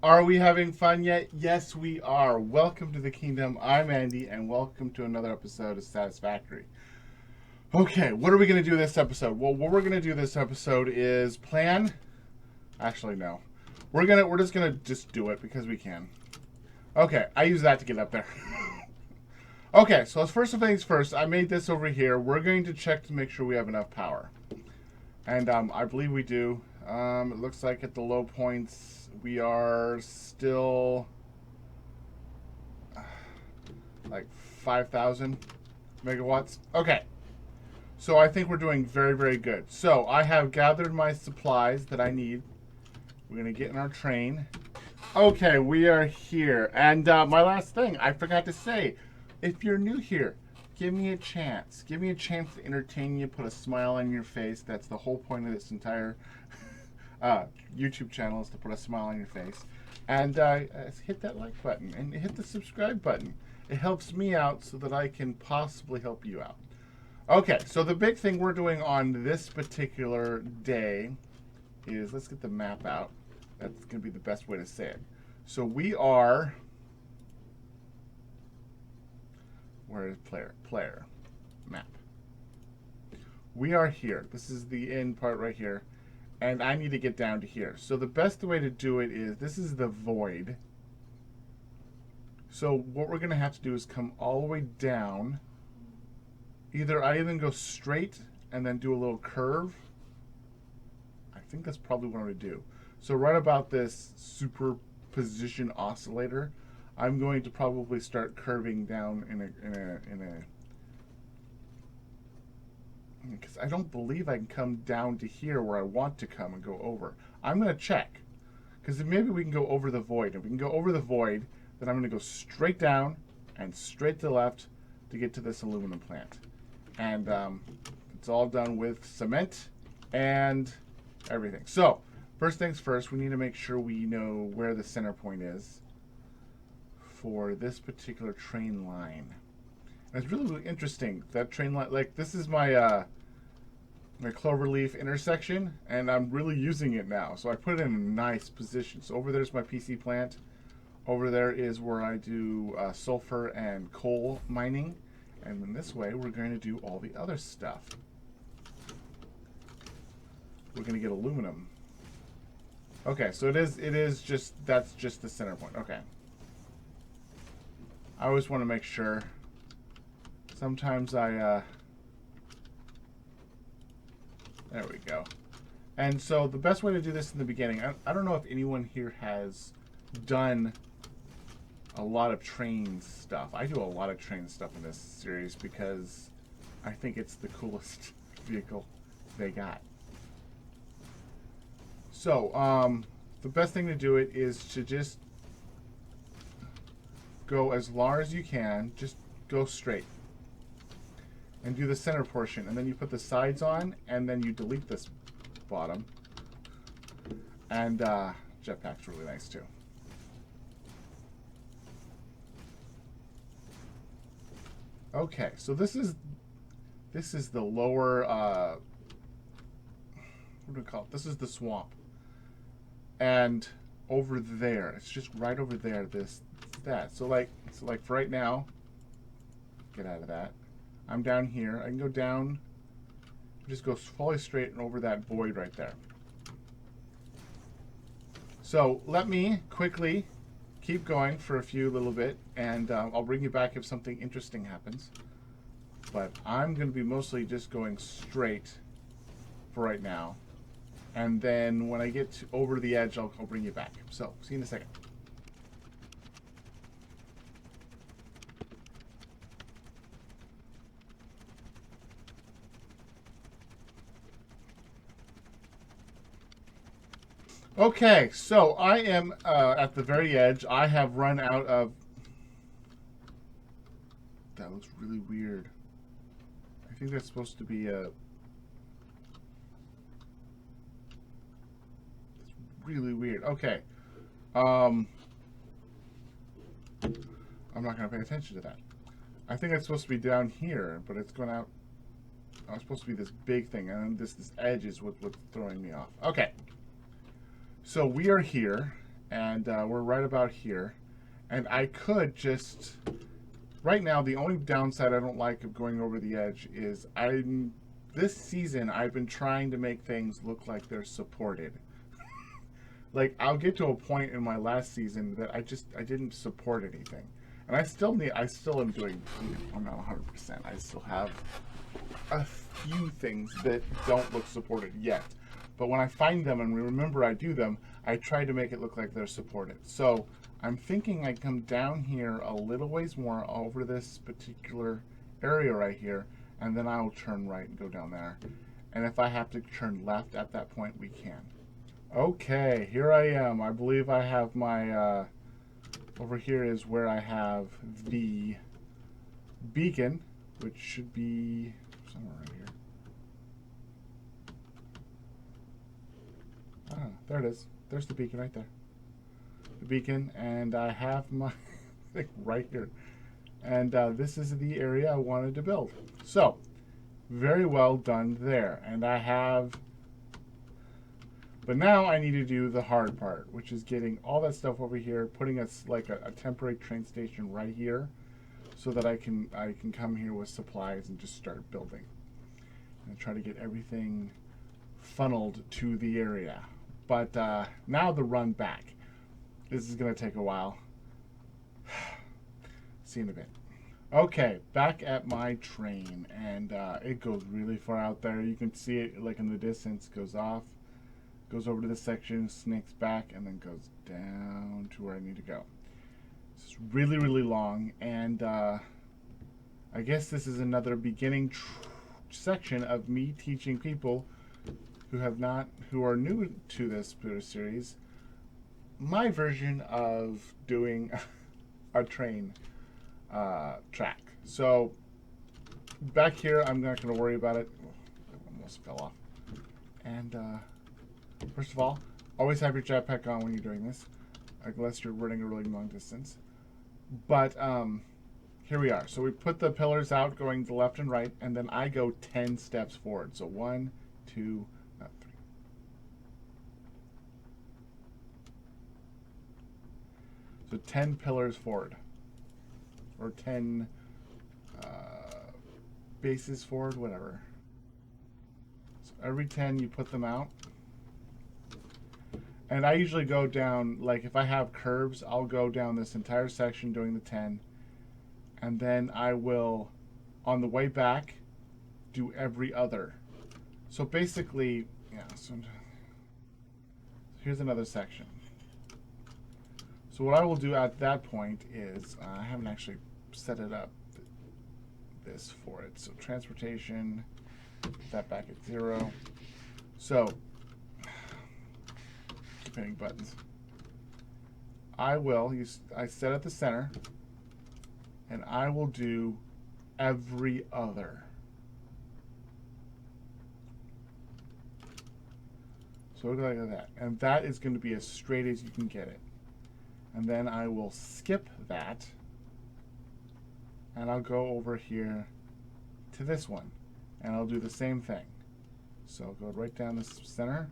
Are we having fun yet? Yes, we are. Welcome to the Kingdom. I'm Andy, and welcome to another episode of Satisfactory. Okay, what are we going to do this episode? Well, what we're going to do this episode is plan. Actually, no. We're just gonna do it because we can. Okay, I use that to get up there. Okay, so let's first things first. I made this over here. We're going to check to make sure we have enough power, and I believe we do. It looks like at the low points we are still like 5,000 megawatts. Okay, so I think we're doing very, very good. So I have gathered my supplies that I need. We're gonna get in our train. Okay, we are here. And my last thing, I forgot to say, if you're new here, give me a chance. Give me a chance to entertain you, put a smile on your face. That's the whole point of this entire YouTube channel, is to put a smile on your face. And hit that like button and hit the subscribe button. It helps me out so that I can possibly help you out. Okay, so the big thing we're doing on this particular day is, let's get the map out. That's going to be the best way to say it. So we are, where is player, map. We are here. This is the end part right here. And I need to get down to here. So the best way to do it is, this is the void. So what we're going to have to do is come all the way down. Either I even go straight and then do a little curve. I think that's probably what I'm going to do. So right about this superposition oscillator, I'm going to probably start curving down in a because I don't believe I can come down to here where I want to come and go over. I'm going to check, because maybe we can go over the void. If we can go over the void, then I'm going to go straight down and straight to the left to get to this aluminum plant. And it's all done with cement and everything. So first things first, we need to make sure we know where the center point is for this particular train line. And it's really, really interesting, that train line. Like, this is my my cloverleaf intersection, and I'm really using it now. So I put it in a nice position. So over there's my PC plant. Over there is where I do sulfur and coal mining. And then this way, we're going to do all the other stuff. We're going to get aluminum. Okay, so that's just the center point. Okay. I always want to make sure. Sometimes there we go. And so the best way to do this in the beginning, I don't know if anyone here has done a lot of train stuff. I do a lot of train stuff in this series because I think it's the coolest vehicle they got. So the best thing to do it is to just go as far as you can. Just go straight and do the center portion, and then you put the sides on, and then you delete this bottom. And jetpack's really nice too. Okay, so this is the lower what do we call it? This is the swamp. And over there, it's just right over there, that. So like for right now, get out of that. I'm down here. I can go down, just go fully straight and over that void right there. So let me quickly keep going for a few little bit, and I'll bring you back if something interesting happens. But I'm going to be mostly just going straight for right now. And then when I get over the edge, I'll bring you back. So, see you in a second. Okay, so I am at the very edge. I have run out of... That looks really weird. I think that's supposed to be a... It's really weird. Okay. I'm not going to pay attention to that. I think it's supposed to be down here, but it's going out... Oh, it's supposed to be this big thing, and this edge is what's throwing me off. Okay. So we are here, And we're right about here. And I could just, right now, the only downside I don't like of going over the edge is this season I've been trying to make things look like they're supported. Like, I'll get to a point in my last season that I didn't support anything. And I still am doing, I'm not 100%. I still have a few things that don't look supported yet. But when I find them and remember I do them, I try to make it look like they're supported. So I'm thinking I come down here a little ways more over this particular area right here, and then I'll turn right and go down there. And if I have to turn left at that point, we can. Okay, here I am. I believe I have my, over here is where I have the beacon, which should be somewhere right here. Ah, there it is. There's the beacon right there. The beacon, and I have my thing right here. And this is the area I wanted to build. So, very well done there. And I have, but now I need to do the hard part, which is getting all that stuff over here, putting us like a temporary train station right here, so that I can come here with supplies and just start building. And try to get everything funneled to the area. But now the run back. This is going to take a while. See you in a bit. Okay, back at my train, and it goes really far out there. You can see it like in the distance, goes off, goes over to this section, snakes back, and then goes down to where I need to go. It's really, really long, and I guess this is another beginning section of me teaching people who are new to this series, my version of doing a train track. So back here, I'm not going to worry about it. Oh, it almost fell off. And first of all, always have your jetpack on when you're doing this, unless you're running a really long distance. But here we are. So we put the pillars out going to left and right, and then I go 10 steps forward. So 1, 2, not 3. So 10 pillars forward, or 10 bases forward, whatever. So every 10 you put them out. And I usually go down, like if I have curves, I'll go down this entire section doing the 10. And then I will, on the way back, do every other. So basically, yeah, so here's another section. So what I will do at that point is, I haven't actually set it up, this for it. So transportation, put that back at 0. So, keep hitting buttons. I set at the center, and I will do every other. So look like that. And that is going to be as straight as you can get it. And then I will skip that, and I'll go over here to this one, and I'll do the same thing. So I'll go right down the center,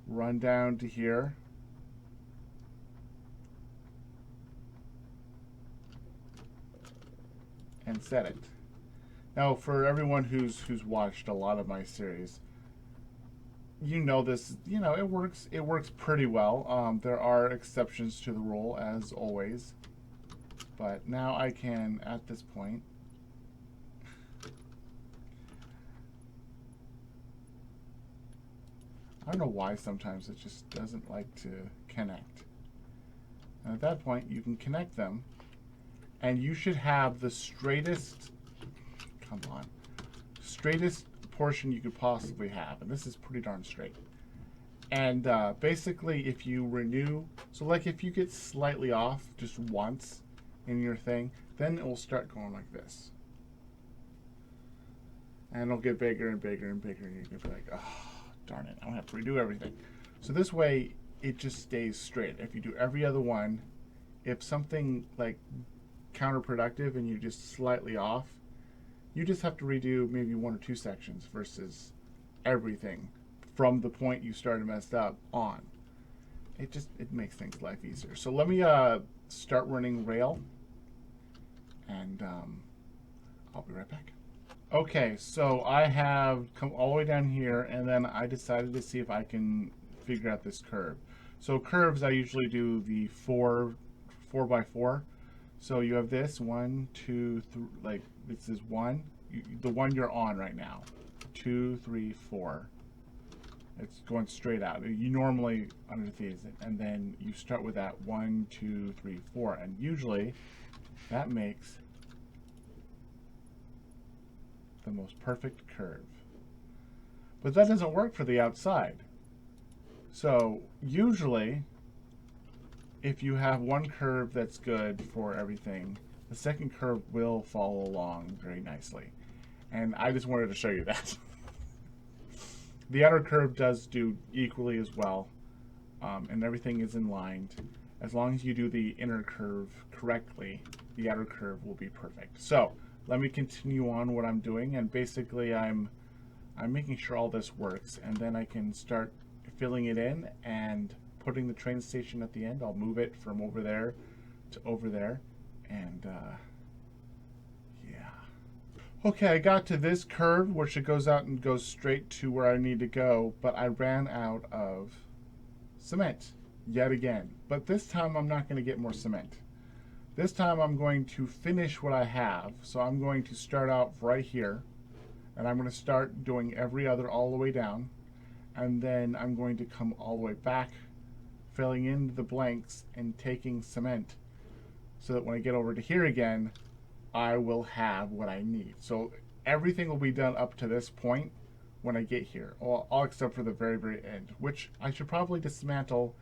run down to here, and set it. Now, for everyone who's watched a lot of my series, you know this, you know, it works pretty well. There are exceptions to the rule, as always. But now I can, at this point, I don't know why sometimes it just doesn't like to connect. And at that point, you can connect them, and you should have the straightest, straightest portion you could possibly have. And this is pretty darn straight. And basically, if you renew, so like if you get slightly off just once in your thing, then it will start going like this. And it'll get bigger and bigger and bigger, and you're gonna be like, oh, darn it, I don't have to redo everything. So this way, it just stays straight. If you do every other one, if something like counterproductive and you're just slightly off, you just have to redo maybe 1 or 2 sections versus everything from the point you started messed up on. it makes things life easier. So let me start running rail, and I'll be right back. Okay, so I have come all the way down here, and then I decided to see if I can figure out this curve. So curves, I usually do the four by four. So you have this 1, 2, 3, like this is one, the one you're on right now. 2, 3, 4. It's going straight out. You normally underneath these, and then you start with that 1, 2, 3, 4, and usually that makes the most perfect curve. But that doesn't work for the outside. So usually, if you have one curve that's good for everything, the second curve will follow along very nicely. And I just wanted to show you that. The outer curve does do equally as well, and everything is in line. As long as you do the inner curve correctly, the outer curve will be perfect. So let me continue on what I'm doing, and basically I'm making sure all this works, and then I can start filling it in and putting the train station at the end. I'll move it from over there to over there, and yeah. Okay, I got to this curve, which it goes out and goes straight to where I need to go, but I ran out of cement yet again. But this time I'm not going to get more cement. This time I'm going to finish what I have. So I'm going to start out right here, and I'm going to start doing every other all the way down, and then I'm going to come all the way back, filling in the blanks and taking cement, so that when I get over to here again, I will have what I need. So everything will be done up to this point when I get here, all except for the very, very end, which I should probably dismantle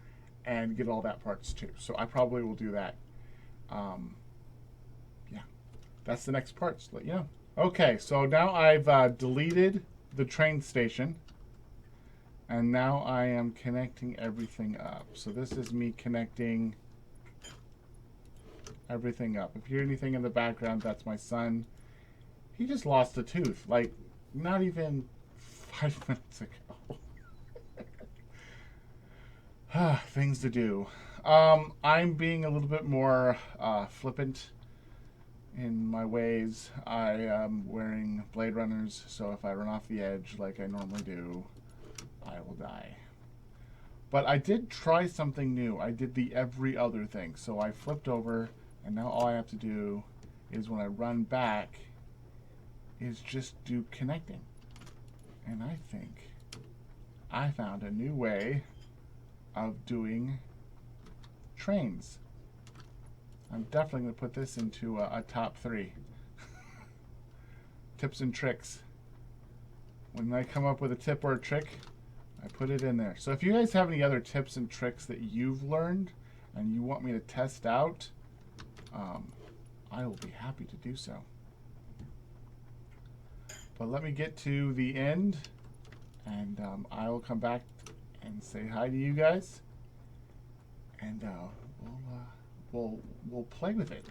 and get all that parts too. So I probably will do that. Yeah, that's the next part, so let you know. Okay, so now I've deleted the train station, and now I am connecting everything up. So this is me connecting everything up. If you hear anything in the background, that's my son. He just lost a tooth, like not even 5 minutes ago. Things to do. I'm being a little bit more flippant in my ways. I am wearing Blade Runners, so if I run off the edge like I normally do, I will die. But I did try something new. I did the every other thing. So I flipped over, and now all I have to do is when I run back is just do connecting. And I think I found a new way of doing trains. I'm definitely going to put this into a top 3. Tips and tricks. When I come up with a tip or a trick, I put it in there. So if you guys have any other tips and tricks that you've learned and you want me to test out, I will be happy to do so. But let me get to the end, and I will come back and say hi to you guys, and we'll play with it.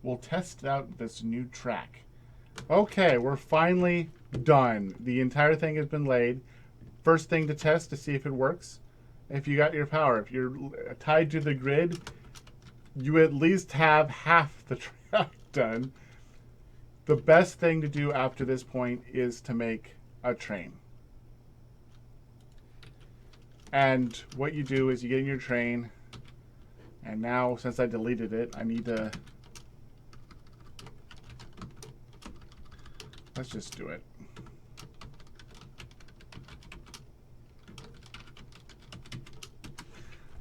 We'll test out this new track. Okay, we're finally done. The entire thing has been laid. First thing to test to see if it works. If you got your power, if you're tied to the grid, you at least have half the track done. The best thing to do after this point is to make a train. And what you do is you get in your train, and now since I deleted it, I need to, let's just do it.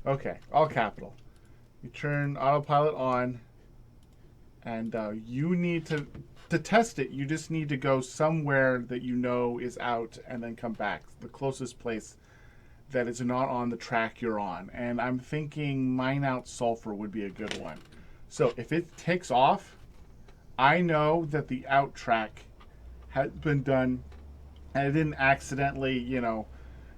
Okay, all capital. You turn autopilot on, and you need to test it. You just need to go somewhere that you know is out and then come back. The closest place that is not on the track you're on. And I'm thinking Mine Out Sulfur would be a good one. So if it takes off, I know that the out track has been done and it didn't accidentally,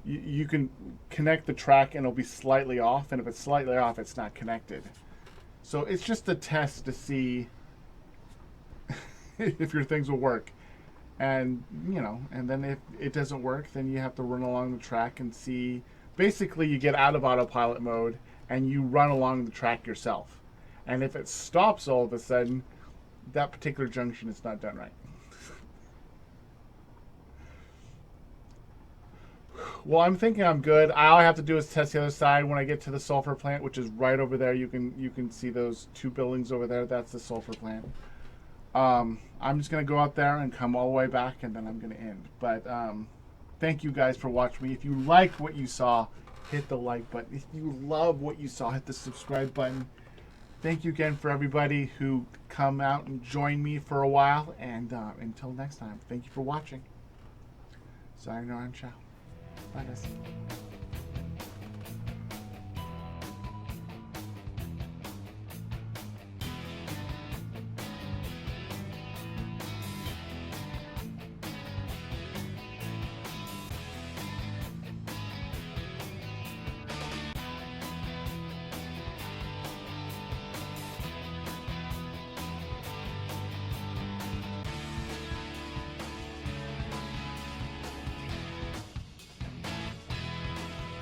you can connect the track and it'll be slightly off, and if it's slightly off, it's not connected. So it's just a test to see if your things will work. And, you know, and then if it doesn't work, then you have to run along the track and see. Basically, you get out of autopilot mode and you run along the track yourself. And if it stops all of a sudden, that particular junction is not done right. Well, I'm thinking I'm good. All I have to do is test the other side. When I get to the sulfur plant, which is right over there, you can see those two buildings over there. That's the sulfur plant. I'm just gonna go out there and come all the way back, and then I'm gonna end. But thank you guys for watching me. If you liked what you saw, hit the like button. If you love what you saw, hit the subscribe button. Thank you again for everybody who come out and join me for a while. And until next time, thank you for watching. Sayonara and ciao. Bye, guys.